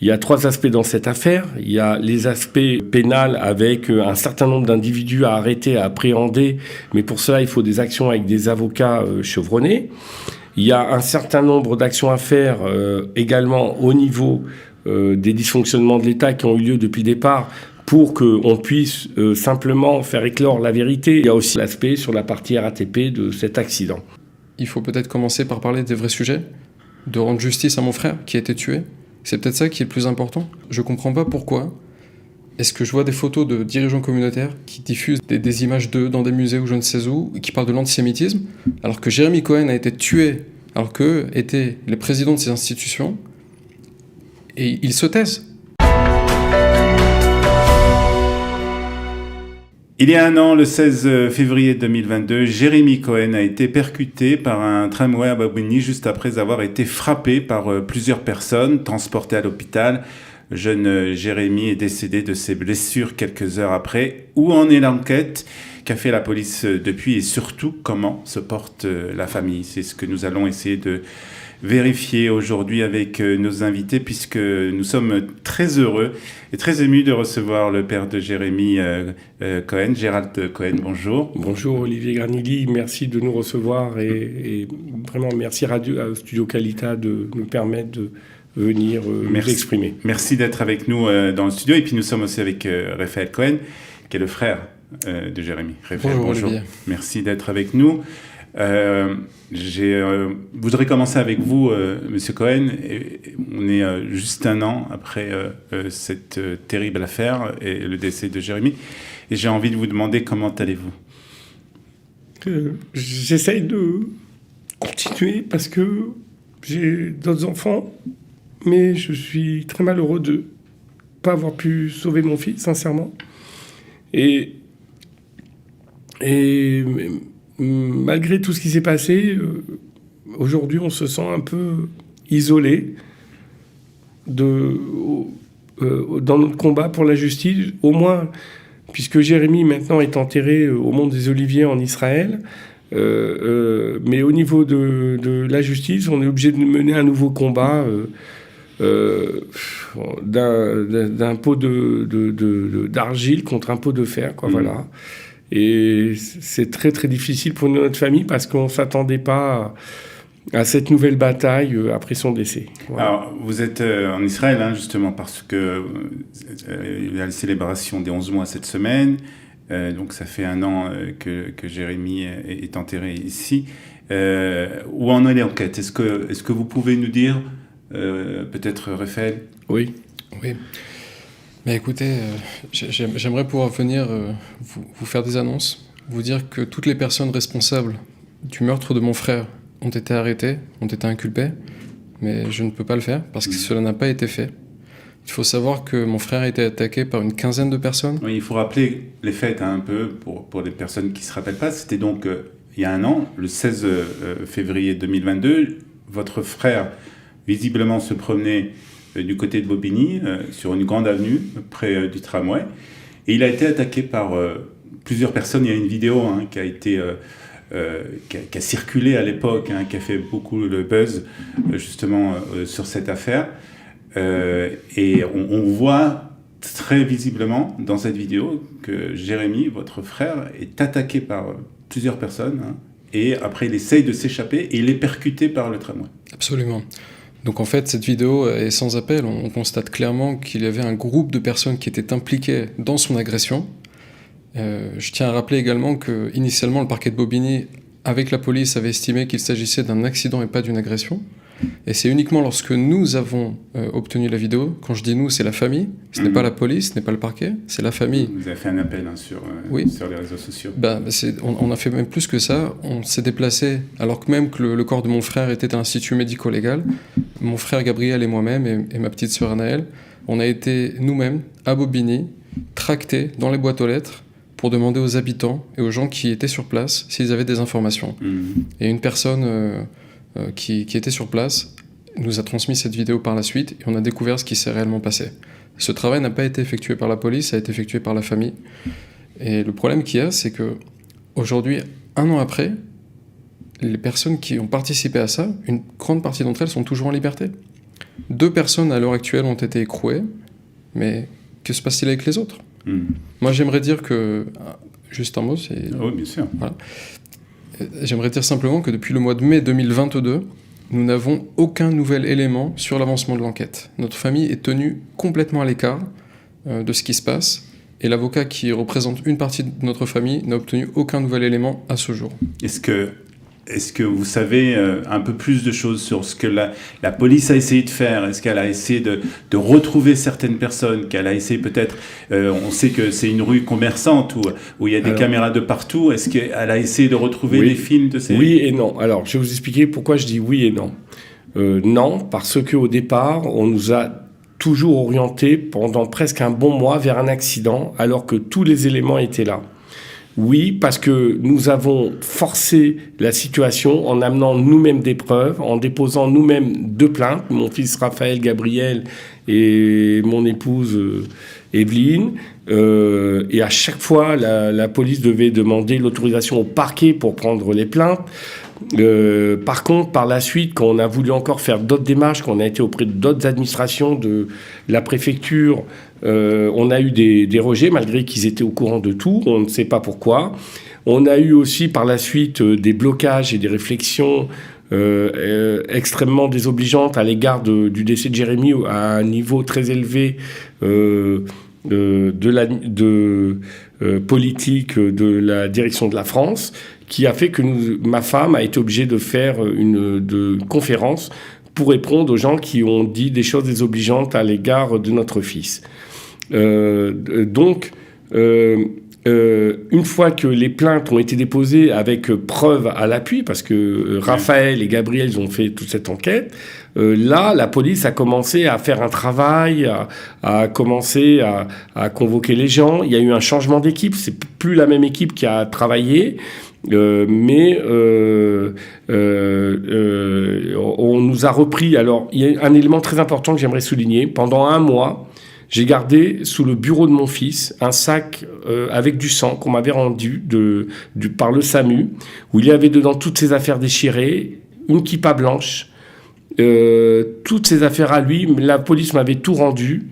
Il y a 3 aspects dans cette affaire. Il y a les aspects pénals avec un certain nombre d'individus à arrêter, à appréhender, mais pour cela, il faut des actions avec des avocats chevronnés. Il y a un certain nombre d'actions à faire également au niveau des dysfonctionnements de l'État qui ont eu lieu depuis le départ pour qu'on puisse simplement faire éclore la vérité. Il y a aussi l'aspect sur la partie RATP de cet accident. Il faut peut-être commencer par parler des vrais sujets, de rendre justice à mon frère qui a été tué. C'est peut-être ça qui est le plus important. Je comprends pas pourquoi est-ce que je vois des photos de dirigeants communautaires qui diffusent des images d'eux dans des musées ou je ne sais où, qui parlent de l'antisémitisme, alors que Jérémy Cohen a été tué, alors qu'eux étaient les présidents de ces institutions, et ils se taisent. Il y a un an, le 16 février 2022, Jérémy Cohen a été percuté par un tramway à Bobigny juste après avoir été frappé par plusieurs personnes, transporté à l'hôpital. Le jeune Jérémy est décédé de ses blessures quelques heures après. Où en est l'enquête ? Qu'a fait la police depuis ? Et surtout, comment se porte la famille ? C'est ce que nous allons essayer de vérifier aujourd'hui avec nos invités, puisque nous sommes très heureux et très émus de recevoir le père de Jérémy Cohen, Gérald Cohen. Bonjour. Bonjour Olivier Granilli, merci de nous recevoir et vraiment merci Studio Qualita de nous permettre de venir nous exprimer. Merci d'être avec nous dans le studio. Et puis nous sommes aussi avec Raphaël Cohen, qui est le frère de Jérémy. Raphaël, bonjour. Merci d'être avec nous. Je voudrais commencer avec vous, Monsieur Cohen. On est juste un an après cette terrible affaire et le décès de Jérémy. Et j'ai envie de vous demander comment allez-vous ? J'essaye de continuer parce que j'ai d'autres enfants, mais je suis très malheureux de ne pas avoir pu sauver mon fils, sincèrement. Et malgré tout ce qui s'est passé, aujourd'hui, on se sent un peu isolé dans notre combat pour la justice, au moins, puisque Jérémy, maintenant, est enterré au Mont des Oliviers en Israël. Mais au niveau de la justice, on est obligé de mener un nouveau combat d'un pot d'argile contre un pot de fer, quoi, voilà. Et c'est très très difficile pour notre famille parce qu'on ne s'attendait pas à cette nouvelle bataille après son décès. Voilà. Alors, vous êtes en Israël, hein, justement, parce que il y a la célébration des 11 mois cette semaine. Donc ça fait un an que Jérémy est enterré ici. Où en est l'enquête ? Est-ce que vous pouvez nous dire, peut-être Raphaël ? Oui. Mais écoutez, j'aimerais pouvoir venir vous faire des annonces, vous dire que toutes les personnes responsables du meurtre de mon frère ont été arrêtées, ont été inculpées, mais je ne peux pas le faire parce que cela n'a pas été fait. Il faut savoir que mon frère a été attaqué par une quinzaine de personnes. Oui, il faut rappeler les faits un peu pour les personnes qui ne se rappellent pas. C'était donc il y a un an, le 16 février 2022, votre frère visiblement se promenait du côté de Bobigny, sur une grande avenue, près du tramway. Et il a été attaqué par plusieurs personnes. Il y a une vidéo qui a circulé à l'époque, qui a fait beaucoup le buzz, justement, sur cette affaire. Et on voit très visiblement dans cette vidéo que Jérémy, votre frère, est attaqué par plusieurs personnes. Et après, il essaye de s'échapper et il est percuté par le tramway. Absolument. Donc en fait, cette vidéo est sans appel. On constate clairement qu'il y avait un groupe de personnes qui étaient impliquées dans son agression. Je tiens à rappeler également qu'initialement, le parquet de Bobigny, avec la police, avait estimé qu'il s'agissait d'un accident et pas d'une agression. Et c'est uniquement lorsque nous avons obtenu la vidéo, quand je dis nous, c'est la famille, ce n'est pas la police, ce n'est pas le parquet, c'est la famille. Vous avez fait un appel sur les réseaux sociaux. On a fait même plus que ça, on s'est déplacé, alors que même que le corps de mon frère était à l'institut médico-légal, mon frère Gabriel et moi-même, et ma petite sœur Anaëlle, on a été nous-mêmes à Bobigny, tractés dans les boîtes aux lettres, pour demander aux habitants et aux gens qui étaient sur place s'ils avaient des informations. Et une personne qui était sur place nous a transmis cette vidéo par la suite et on a découvert ce qui s'est réellement passé. Ce travail n'a pas été effectué par la police, ça a été effectué par la famille. Et le problème qu'il y a, c'est que aujourd'hui, un an après, les personnes qui ont participé à ça, une grande partie d'entre elles sont toujours en liberté. 2 personnes à l'heure actuelle ont été écrouées, mais que se passe-t-il avec les autres ? Moi, j'aimerais dire que... Juste un mot, c'est... Oui, bien sûr. Voilà. J'aimerais dire simplement que depuis le mois de mai 2022, nous n'avons aucun nouvel élément sur l'avancement de l'enquête. Notre famille est tenue complètement à l'écart de ce qui se passe, et l'avocat qui représente une partie de notre famille n'a obtenu aucun nouvel élément à ce jour. Est-ce que vous savez un peu plus de choses sur ce que la police a essayé de faire ? Est-ce qu'elle a essayé de retrouver certaines personnes ? Qu'elle a essayé peut-être... on sait que c'est une rue commerçante où il y a des caméras de partout. Est-ce qu'elle a essayé de retrouver des films de ces... Oui et non. Alors, je vais vous expliquer pourquoi je dis oui et non. Non, parce qu'au départ, on nous a toujours orientés pendant presque un bon mois vers un accident, alors que tous les éléments étaient là. Oui, parce que nous avons forcé la situation en amenant nous-mêmes des preuves, en déposant nous-mêmes 2 plaintes, mon fils Raphaël Gabriel et mon épouse Evelyne. Et à chaque fois, la police devait demander l'autorisation au parquet pour prendre les plaintes. Par contre, par la suite, quand on a voulu encore faire d'autres démarches, quand on a été auprès d'autres administrations de la préfecture, on a eu des rejets, malgré qu'ils étaient au courant de tout, on ne sait pas pourquoi. On a eu aussi par la suite des blocages et des réflexions extrêmement désobligeantes à l'égard du décès de Jérémy à un niveau très élevé politique de la direction de la France, qui a fait que ma femme a été obligée de faire une conférence pour répondre aux gens qui ont dit des choses désobligeantes à l'égard de notre fils. Donc, une fois que les plaintes ont été déposées avec preuve à l'appui, parce que Raphaël et Gabriel ils ont fait toute cette enquête, là, la police a commencé à faire un travail, à commencer à convoquer les gens. Il y a eu un changement d'équipe, c'est plus la même équipe qui a travaillé. Mais on nous a repris. Alors, il y a un élément très important que j'aimerais souligner. Pendant un mois, j'ai gardé sous le bureau de mon fils un sac avec du sang qu'on m'avait rendu par le SAMU, où il y avait dedans toutes ses affaires déchirées, une kippa blanche, toutes ses affaires à lui. La police m'avait tout rendu.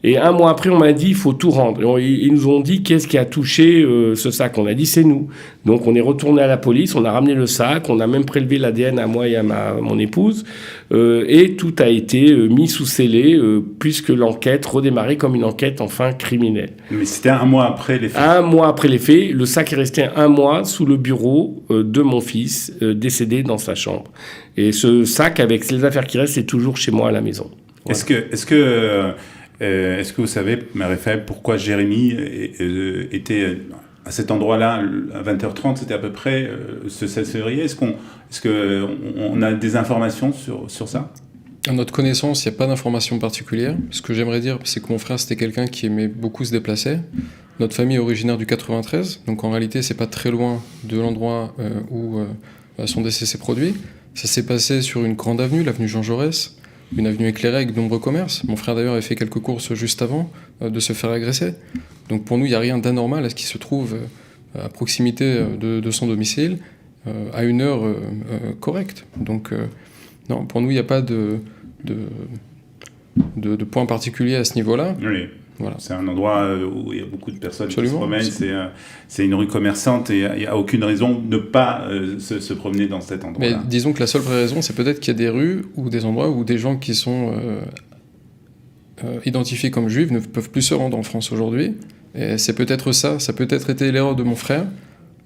Et un mois après, on m'a dit, il faut tout rendre. Ils nous ont dit, qu'est-ce qui a touché ce sac ? On a dit, c'est nous. Donc, on est retourné à la police, on a ramené le sac, on a même prélevé l'ADN à moi et à mon épouse, et tout a été mis sous scellé, puisque l'enquête redémarrait comme une enquête, enfin, criminelle. Mais c'était un mois après les faits. Un mois après les faits, le sac est resté un mois sous le bureau de mon fils, décédé dans sa chambre. Et ce sac, avec les affaires qui restent, est toujours chez moi à la maison. Voilà. Est-ce que vous savez, Marie-Fab, pourquoi Jérémy était à cet endroit-là à 20h30, c'était à peu près ce 16 février ? Est-ce qu'on a des informations sur ça ? À notre connaissance, il n'y a pas d'informations particulières. Ce que j'aimerais dire, c'est que mon frère, c'était quelqu'un qui aimait beaucoup se déplacer. Notre famille est originaire du 93, donc en réalité, c'est pas très loin de l'endroit où son décès s'est produit. Ça s'est passé sur une grande avenue, l'avenue Jean Jaurès, une avenue éclairée avec de nombreux commerces. Mon frère d'ailleurs avait fait quelques courses juste avant de se faire agresser. Donc pour nous, il n'y a rien d'anormal à ce qu'il se trouve à proximité de son domicile à une heure correcte. Donc non, pour nous, il n'y a pas de point particulier à ce niveau-là. Oui. Voilà. C'est un endroit où il y a beaucoup de personnes Absolument. Qui se promènent. C'est une rue commerçante et il n'y a aucune raison de ne pas se promener dans cet endroit-là. Mais disons que la seule vraie raison, c'est peut-être qu'il y a des rues ou des endroits où des gens qui sont identifiés comme juifs ne peuvent plus se rendre en France aujourd'hui. Et c'est peut-être ça. Ça a peut-être été l'erreur de mon frère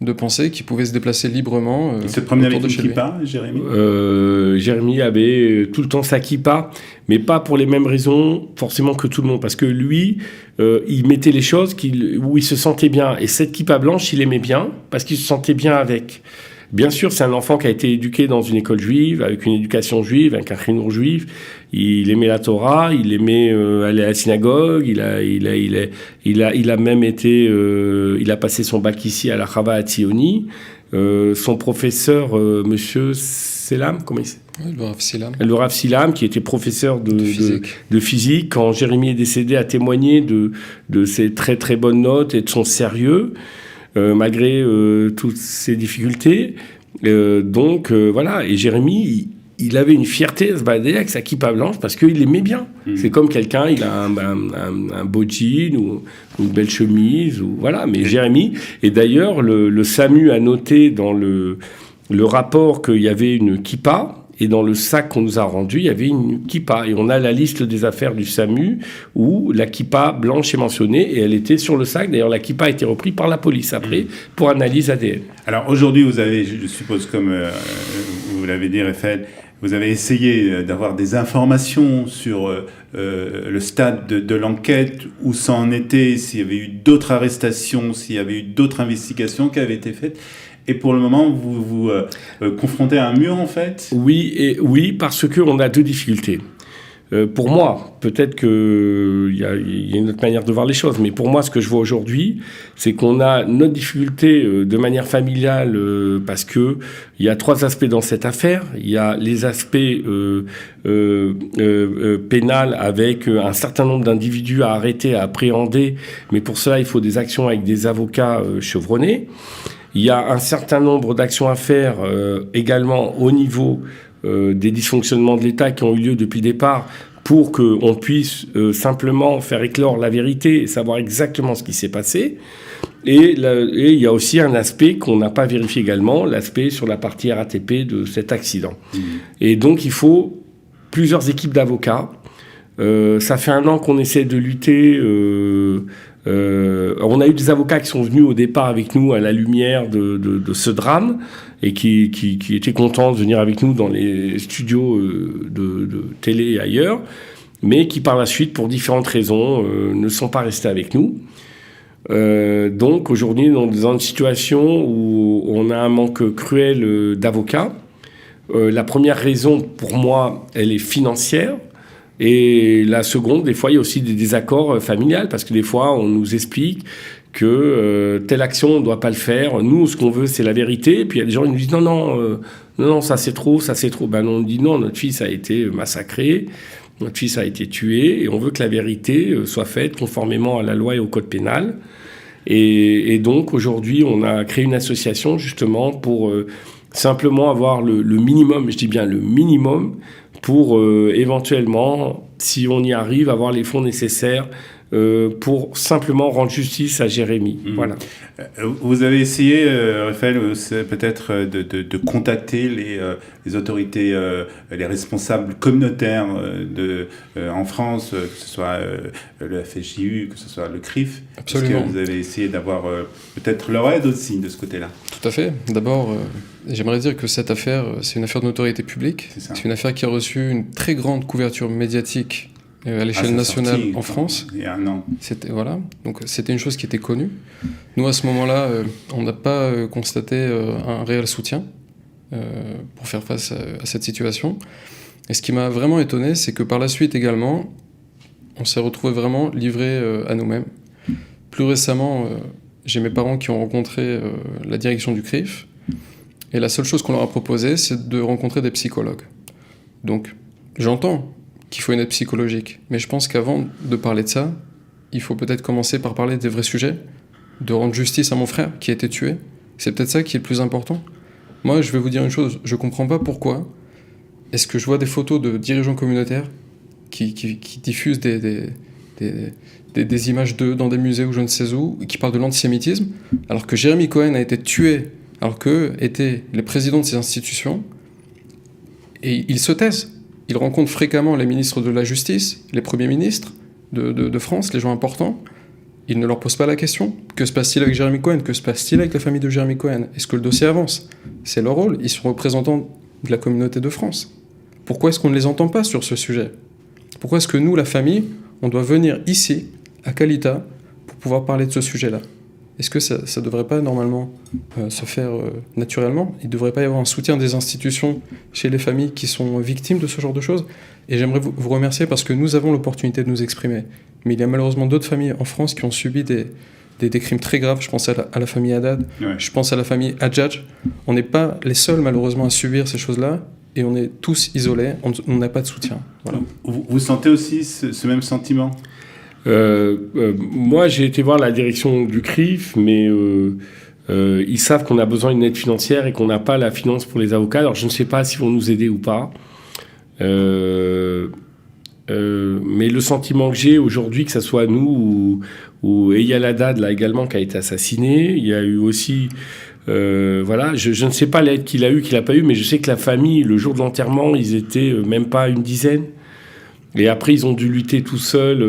de penser qu'il pouvait se déplacer librement. Il se promenait avec une kippa, Jérémy ? Jérémy avait tout le temps sa kippa, mais pas pour les mêmes raisons forcément que tout le monde, parce que lui, il mettait les choses où il se sentait bien, et cette kippa blanche, il aimait bien, parce qu'il se sentait bien avec. Bien sûr, c'est un enfant qui a été éduqué dans une école juive, avec une éducation juive, avec un chinour juif. Il aimait la Torah, il aimait aller à la synagogue. Il a même été, il a passé son bac ici à la Chava à Tzioni. Son professeur, Monsieur Selam, comment il s'appelle ? Le Rav Silam. Le Rav Silam, qui était professeur de physique, quand Jérémy est décédé, a témoigné de ses très très bonnes notes et de son sérieux. Malgré toutes ces difficultés. Donc, voilà. Et Jérémy, il avait une fierté à se balader avec sa kippa blanche parce qu'il aimait bien. C'est comme quelqu'un, il a un beau jean ou une belle chemise, ou voilà. Mais Jérémy, et d'ailleurs, le SAMU a noté dans le rapport qu'il y avait une kippa. Et dans le sac qu'on nous a rendu, il y avait une kippa. Et on a la liste des affaires du SAMU où la kippa blanche est mentionnée et elle était sur le sac. D'ailleurs, la kippa a été reprise par la police après pour analyse ADN. Alors aujourd'hui, vous avez, je suppose, comme vous l'avez dit, Raphaël, vous avez essayé d'avoir des informations sur le stade de l'enquête, où ça en était, s'il y avait eu d'autres arrestations, s'il y avait eu d'autres investigations qui avaient été faites. Et pour le moment, vous vous confrontez à un mur, en fait ? Oui, parce qu'on a deux difficultés. Pour moi, peut-être qu'il y a une autre manière de voir les choses, mais pour moi, ce que je vois aujourd'hui, c'est qu'on a notre difficulté de manière familiale, parce qu'il y a trois aspects dans cette affaire. Il y a les aspects pénals avec un certain nombre d'individus à arrêter, à appréhender, mais pour cela, il faut des actions avec des avocats chevronnés. Il y a un certain nombre d'actions à faire également au niveau des dysfonctionnements de l'État qui ont eu lieu depuis le départ pour qu'on puisse simplement faire éclore la vérité et savoir exactement ce qui s'est passé. Et il y a aussi un aspect qu'on n'a pas vérifié également, l'aspect sur la partie RATP de cet accident. Et donc il faut plusieurs équipes d'avocats. Ça fait 1 an qu'on essaie de lutter. On a eu des avocats qui sont venus au départ avec nous à la lumière de ce drame et qui étaient contents de venir avec nous dans les studios de télé et ailleurs, mais qui par la suite, pour différentes raisons, ne sont pas restés avec nous. Donc aujourd'hui, on est dans une situation où on a un manque cruel d'avocats. La première raison, pour moi, elle est financière. Et la seconde, des fois, il y a aussi des désaccords familiales, parce que des fois, on nous explique que telle action, on ne doit pas le faire. Nous, ce qu'on veut, c'est la vérité. Et puis, il y a des gens qui nous disent non, ça c'est trop. Ben, on dit non, notre fils a été massacré, notre fils a été tué, et on veut que la vérité soit faite conformément à la loi et au code pénal. Et donc, aujourd'hui, on a créé une association, justement, pour simplement avoir le minimum, je dis bien le minimum, pour éventuellement, si on y arrive, avoir les fonds nécessaires pour simplement rendre justice à Jérémy. Voilà. Vous avez essayé, Raphaël, peut-être de contacter les autorités, les responsables communautaires en France, que ce soit le FSJU, que ce soit le CRIF. Absolument. Est-ce que vous avez essayé d'avoir peut-être leur aide aussi de ce côté-là ? Tout à fait. D'abord, j'aimerais dire que cette affaire, c'est une affaire de notoriété publique. C'est une affaire qui a reçu une très grande couverture médiatique à l'échelle nationale en France. Il y a 1 an. Voilà. Donc c'était une chose qui était connue. Nous, à ce moment-là, on n'a pas constaté un réel soutien pour faire face à cette situation. Et ce qui m'a vraiment étonné, c'est que par la suite également, on s'est retrouvé vraiment livré à nous-mêmes. Plus récemment, j'ai mes parents qui ont rencontré la direction du CRIF. Et la seule chose qu'on leur a proposé, c'est de rencontrer des psychologues. Donc, j'entends qu'il faut une aide psychologique. Mais je pense qu'avant de parler de ça, il faut peut-être commencer par parler des vrais sujets, de rendre justice à mon frère qui a été tué. C'est peut-être ça qui est le plus important. Moi, je vais vous dire une chose, je comprends pas pourquoi est-ce que je vois des photos de dirigeants communautaires qui diffusent des images d'eux dans des musées ou je ne sais où, qui parlent de l'antisémitisme, alors que Jérémy Cohen a été tué, alors qu'eux étaient les présidents de ces institutions, et ils se taisent. Ils rencontrent fréquemment les ministres de la Justice, les premiers ministres de France, les gens importants. Ils ne leur posent pas la question. Que se passe-t-il avec Jérémy Cohen ? Que se passe-t-il avec la famille de Jérémy Cohen ? Est-ce que le dossier avance ? C'est leur rôle. Ils sont représentants de la communauté de France. Pourquoi est-ce qu'on ne les entend pas sur ce sujet ? Pourquoi est-ce que nous, la famille, on doit venir ici, à Kalita, pour pouvoir parler de ce sujet-là ? Est-ce que ça ne devrait pas normalement se faire naturellement ? Il ne devrait pas y avoir un soutien des institutions chez les familles qui sont victimes de ce genre de choses ? Et j'aimerais vous remercier parce que nous avons l'opportunité de nous exprimer. Mais il y a malheureusement d'autres familles en France qui ont subi des crimes très graves. Je pense à la famille Haddad, je pense à la famille Hadjadj. On n'est pas les seuls malheureusement à subir ces choses-là et on est tous isolés, on n'a pas de soutien. Voilà. Vous sentez aussi ce même sentiment ? Moi, j'ai été voir la direction du CRIF, mais ils savent qu'on a besoin d'une aide financière et qu'on n'a pas la finance pour les avocats. Alors, je ne sais pas s'ils vont nous aider ou pas. Mais le sentiment que j'ai aujourd'hui, que ce soit nous ou Eyal Haddad là également qui a été assassiné, il y a eu aussi voilà, je ne sais pas l'aide qu'il a eu, qu'il n'a pas eu, mais je sais que la famille, le jour de l'enterrement, ils étaient même pas une dizaine. Et après, ils ont dû lutter tout seuls.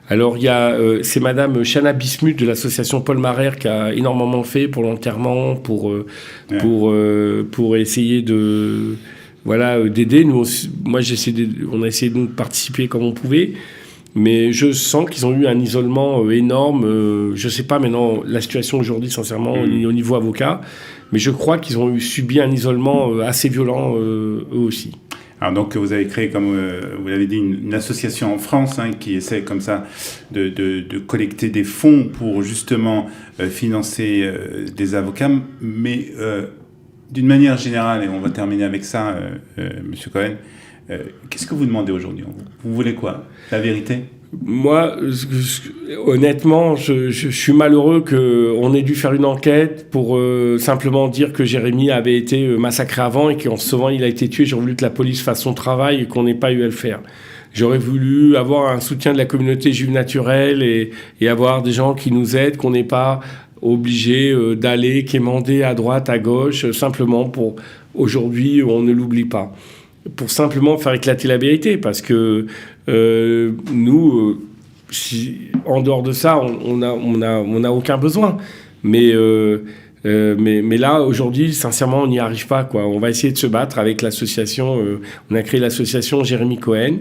Alors, il y a, c'est Madame Chana Bismuth de l'association Paul Marère qui a énormément fait pour l'enterrement, pour essayer de, voilà, d'aider. Nous, moi, on a essayé de participer comme on pouvait. Mais je sens qu'ils ont eu un isolement énorme. Je ne sais pas maintenant la situation aujourd'hui, sincèrement, au niveau avocat. Mais je crois qu'ils ont subi un isolement assez violent, eux aussi. Alors donc vous avez créé, comme vous l'avez dit, une association en France qui essaie comme ça de collecter des fonds pour justement financer des avocats. Mais d'une manière générale, et on va terminer avec ça, Monsieur Cohen, qu'est-ce que vous demandez aujourd'hui? Vous voulez quoi? La vérité? Moi, honnêtement, je suis malheureux qu'on ait dû faire une enquête pour simplement dire que Jérémy avait été massacré avant et qu'en se sauvant, il a été tué. J'aurais voulu que la police fasse son travail et qu'on n'ait pas eu à le faire. J'aurais voulu avoir un soutien de la communauté juive naturelle et avoir des gens qui nous aident, qu'on n'est pas obligé d'aller quémander à droite, à gauche, simplement pour aujourd'hui, on ne l'oublie pas. Pour simplement faire éclater la vérité, parce que nous, en dehors de ça, on n'a aucun besoin. Mais là, aujourd'hui, sincèrement, on n'y arrive pas, quoi. On va essayer de se battre avec l'association. On a créé l'association Jérémy Cohen.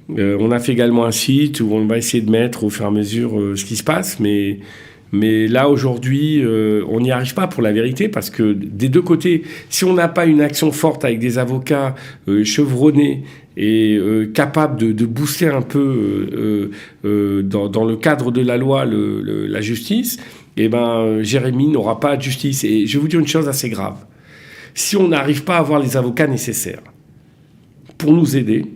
On a fait également un site où on va essayer de mettre au fur et à mesure ce qui se passe. Mais là, aujourd'hui, on n'y arrive pas pour la vérité, parce que des deux côtés, si on n'a pas une action forte avec des avocats chevronnés et capables de booster un peu dans le cadre de la loi la justice, eh ben, Jérémy n'aura pas de justice. Et je vais vous dire une chose assez grave. Si on n'arrive pas à avoir les avocats nécessaires pour nous aider,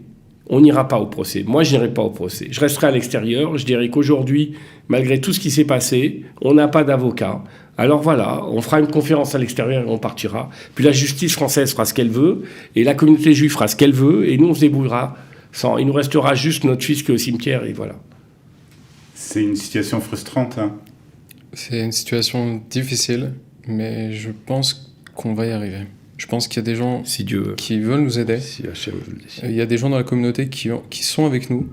on n'ira pas au procès. Moi, je n'irai pas au procès. Je resterai à l'extérieur. Je dirais qu'aujourd'hui, malgré tout ce qui s'est passé, on n'a pas d'avocat. Alors voilà, on fera une conférence à l'extérieur et on partira. Puis la justice française fera ce qu'elle veut, et la communauté juive fera ce qu'elle veut, et nous, on se débrouillera. Il nous restera juste notre fils qui est au cimetière, et voilà. C'est une situation frustrante. C'est une situation difficile, mais je pense qu'on va y arriver. Je pense qu'il y a des gens qui veulent nous aider. Si Hachem veut le décider. Il y a des gens dans la communauté qui sont avec nous.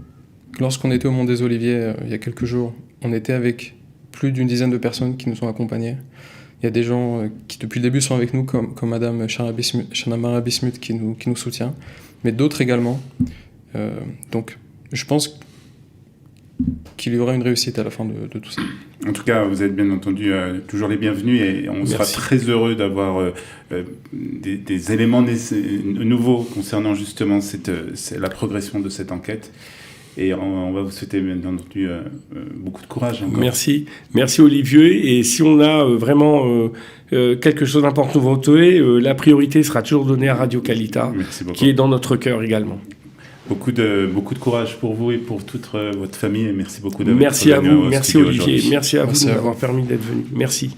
Lorsqu'on était au Mont des Oliviers il y a quelques jours, on était avec plus d'une dizaine de personnes qui nous ont accompagnés. Il y a des gens qui depuis le début sont avec nous, comme Madame Chana Bismuth qui nous soutient, mais d'autres également. Donc je pense qu'il y aura une réussite à la fin de tout ça. En tout cas, vous êtes bien entendu toujours les bienvenus, et on sera très heureux d'avoir des éléments nouveaux concernant justement la progression de cette enquête. Et on va vous souhaiter bien entendu beaucoup de courage encore. Merci Olivier. Et si on a vraiment quelque chose d'important à voter, la priorité sera toujours donnée à Radio Kalita, qui est dans notre cœur également. Beaucoup de courage pour vous et pour toute votre famille. Et merci beaucoup d'avoir Merci à vous, merci Olivier, merci à vous de m'avoir permis d'être venu. Merci.